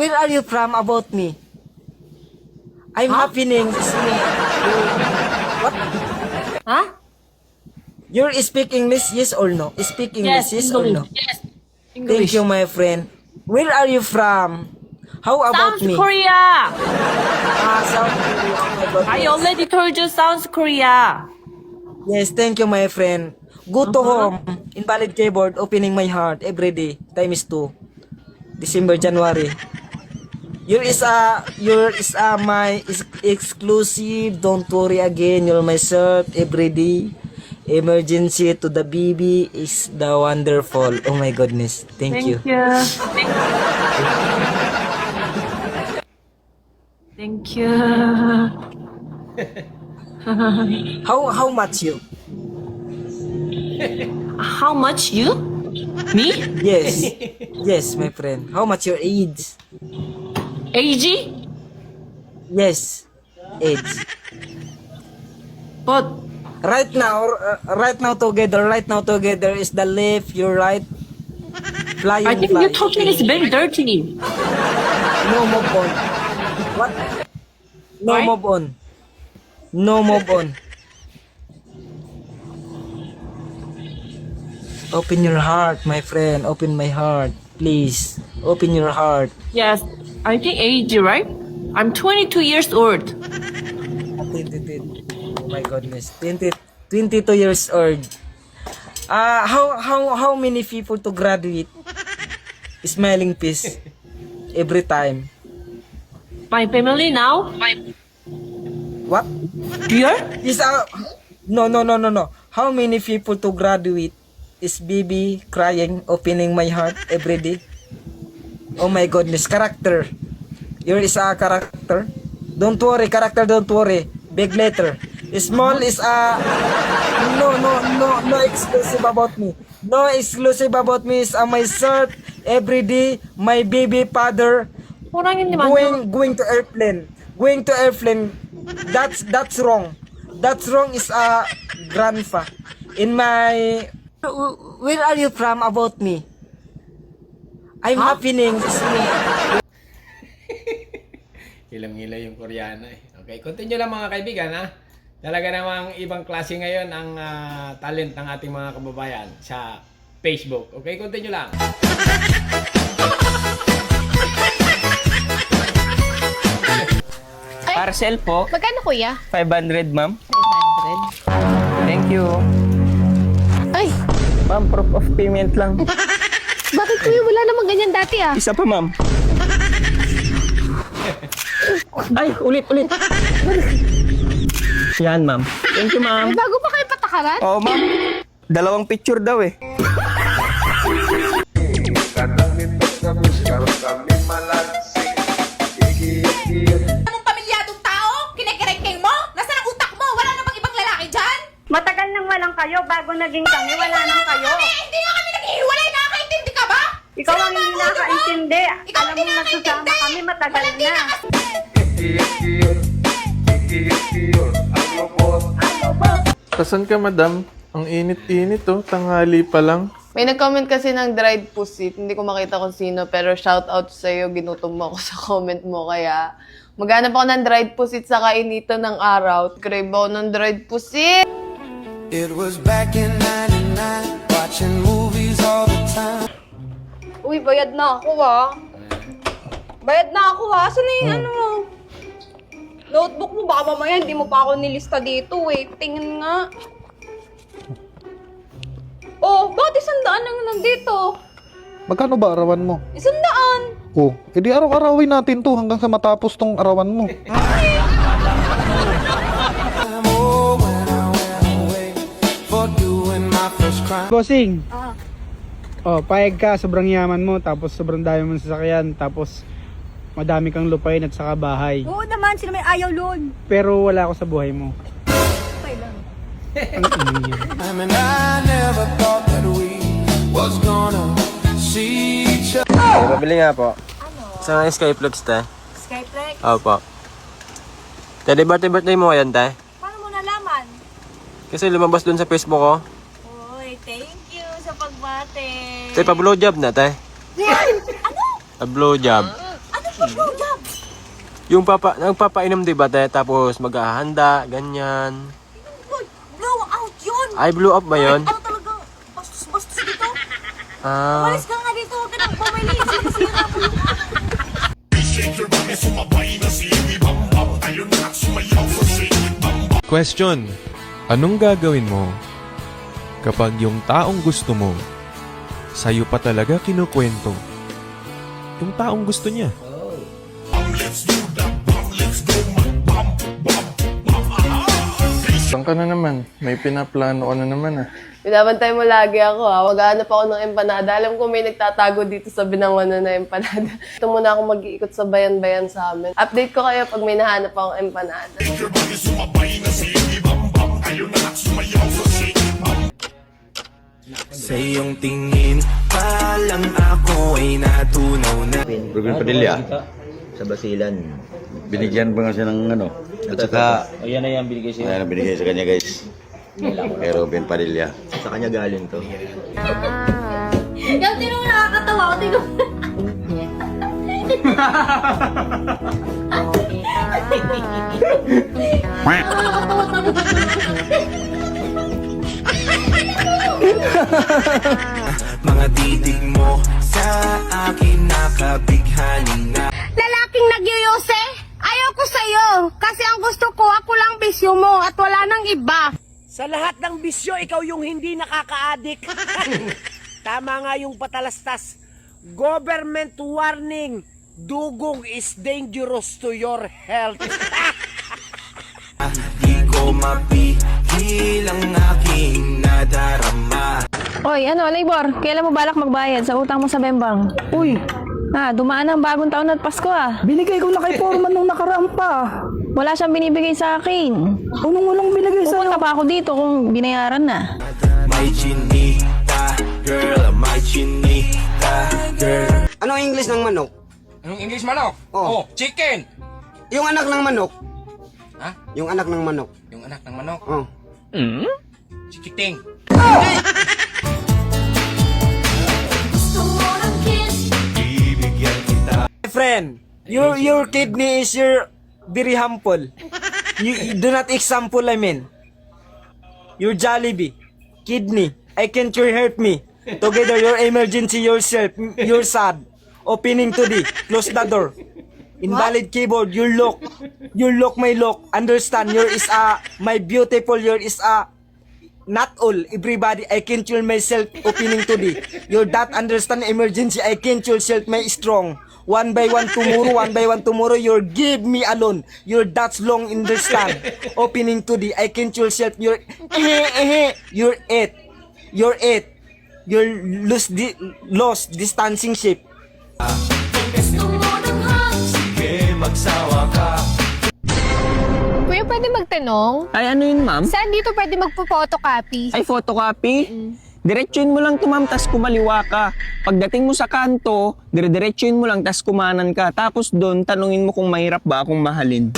Where are you from about me? I'm happening. What? Huh? You're speak English, yes or no? Speak English, yes or no? Yes. Thank English. you, my friend. Where are you from? How about South me? Korea. South Korea. Oh my God. I already told you South Korea. Yes, thank you, my friend. Go to home. Invalid keyboard, opening my heart every day. Time is 2. December, January. You're my exclusive. Don't worry again. You're myself every day. Emergency to the baby is the wonderful. Oh my goodness. Thank you. Thank you. How much you? How much you? Me? Yes. Yes, my friend. How much your age? AG? Yes. Age. But Right now together is the left, your right. Flying, I think fly. your talking is very dirty. No move on. What? No Why? move on. No move on. Open your heart, my friend. Open my heart. Please. Open your heart. Yes, I think AG, right? I'm 22 years old. 22. Oh my goodness. 22 years old. How many people to graduate? Smiling face. Every time. My family now? What? Here? Is no. How many people to graduate? Is baby crying, opening my heart every day? Oh my goodness, character. You're is a character. Don't worry, character. Don't worry. Big letter. Small is a no exclusive about me. No exclusive about me is myself every day. My baby father 호랑이님 안녕. going to airplane. Going to airplane. That's wrong. That's wrong is a grandpa. In my where are you from about me? I'm happening. Ilang-ila yung Koreana eh. Okay, continue lang mga kaibigan ha. Talaga namang ibang klase ngayon ang talent ng ating mga kababayan sa Facebook. Okay, continue lang. Parcel po, Magkano kuya? 500 ma'am. 500. Thank you. Ay, Ma'am, proof of payment lang. bakit kuya wala namang ganyan dati ah? Isa pa ma'am. Ay, ulit. Yan ma'am. Thank you ma'am. May bago pa kayo patakaran? Oo ma'am. Dalawang picture daw eh. Anong pamilyadong tao? Kinikiregking mo? Nasaan ang utak mo? Wala namang ibang lalaki dyan? Matagal nang walang kayo, bago naging kami, wala nang kayo. Hindi nga kami naghihiwalay. Nakakaintindi ka ba? Ikaw ang hindi Sinama ang ulo mo? nakaintindi. Ikaw Alam hindi mo, nagsasama nakakaintindi. kami matagal Walang di na. Kasan ka, madam? Ang init-init, oh. Tanghali pa lang. May nag-comment kasi ng dried pusit. Hindi ko makita kung sino, pero shout out sa'yo. Ginutom mo ako sa comment mo. Kaya maghanap ako ng dried pusit sa kainitan ng araw. Crave ako ng dried pusit. It was back in 99, watching movies all the time. Uy, bayad na ako ah. Bayad na ako ah. Saan na yung ano mo? Notebook mo, baka mamaya hindi mo pa ako nilista dito eh. Tingin nga. Oh, bakit 100 lang nandito? Magkano ba arawan mo? 100! Oh, edi araw-arawin natin to hanggang sa matapos tong arawan mo. Bossing. Oh, payag ka, sobrang yaman mo, tapos sobrang dami mong sasakyan, tapos madami kang lupain at saka bahay. Oo naman, sino may ayaw lon? Pero wala ako sa buhay mo. Okay lang. Ang ino yan. I mean, I never thought that we was gonna see each other. Okay, pabili nga po. Ano? Sa Skyflex, te. Skyflex? Opo. Te, di birthday mo ngayon, te? Paano mo nalaman? Kasi lumabas dun sa Facebook ko. Uy, thank you sa pagbate. Te, pa-blowjob na, te. Ano? Pa-blowjob. Ano Yung nagpapainom diba tayo tapos maghahanda, ganyan. Blow out yun! Ay, blew up ba yun? Ano talaga? Bastos dito? Ah, Malis ka nga dito, huwag ka nang bumili. Sira po yung Question. Anong gagawin mo kapag yung taong gusto mo sa'yo pa talaga kinukwento yung taong gusto niya? Saan ka na naman? May pinaplano ka na naman ah. Binabantay mo lagi ako ha. Maghahanap ako ng empanada. Alam ko may nagtatago dito sa binangonan na empanada. Ito muna ako mag-iikot sa bayan-bayan sa amin. Update ko kayo pag may nahanap akong empanada. Sa iyong tingin pa lang ako ay natunaw na. Ruben Padilla sa Basilan. Binigyan pa nga siya ng ano. At saka, ayan na yan, binigay siya. ayan ang binigay sa kanya guys. Kay Ruben Padilla. Sa kanya galing to. Yung tinong nakakatawa ko, tinong... Nakakatawa sabi ko. Mga titig mo sa akin nakabighani na. Lalaking nagyuyose? Ayaw ko sa'yo. Kasi ang gusto ko, ako lang bisyo mo at wala nang iba. Sa lahat ng bisyo, ikaw yung hindi nakaka-addict. Tama nga yung patalastas. Government warning. Dugong is dangerous to your health. Di ko mapigil ang aking nadarama. Oy, ano, Labor? Kailan mo balak magbayad sa utang mo sa Bembang? Uy, Dumaan ang bagong taon at Pasko ah. binigay ko na kay Foreman nung nakaraan pa. Wala siyang binibigay sa akin. Anong walang binigay sa'yo? Pupunta pa ako dito kung binayaran na. May chinita, girl, may chinita, girl. Anong English ng manok? Anong English manok? Oh. Chicken! Yung anak ng manok. Ha? Yung anak ng manok. Yung anak ng manok. Oh. Chikiting. Friend, your kidney is your very humble. You do not example, I mean. Your Jollibee, kidney, I can't you hurt me. Together, your emergency yourself, you're sad. Opening to the, close the door. Invalid keyboard, your lock, my lock. Understand, your is my beautiful, your is not all, everybody, I can't kill myself, opening to the. Your that understand emergency, I can't kill self, my strong. One by one tomorrow, you're give me alone. Your that's long understand. Opening to the, I can't kill self, you're you're it. You're it. You're lost distancing shape. Sige, magsawa ka. Kuya, pwede magtanong? Ay, ano yun, ma'am? Saan dito pwede magpo-photocopy? Ay, photocopy? Diretsuin mo lang to, ma'am, tas kumaliwa ka. Pagdating mo sa kanto, dire-diretsuin mo lang, tas kumanan ka. Tapos doon, tanungin mo kung mahirap ba akong mahalin.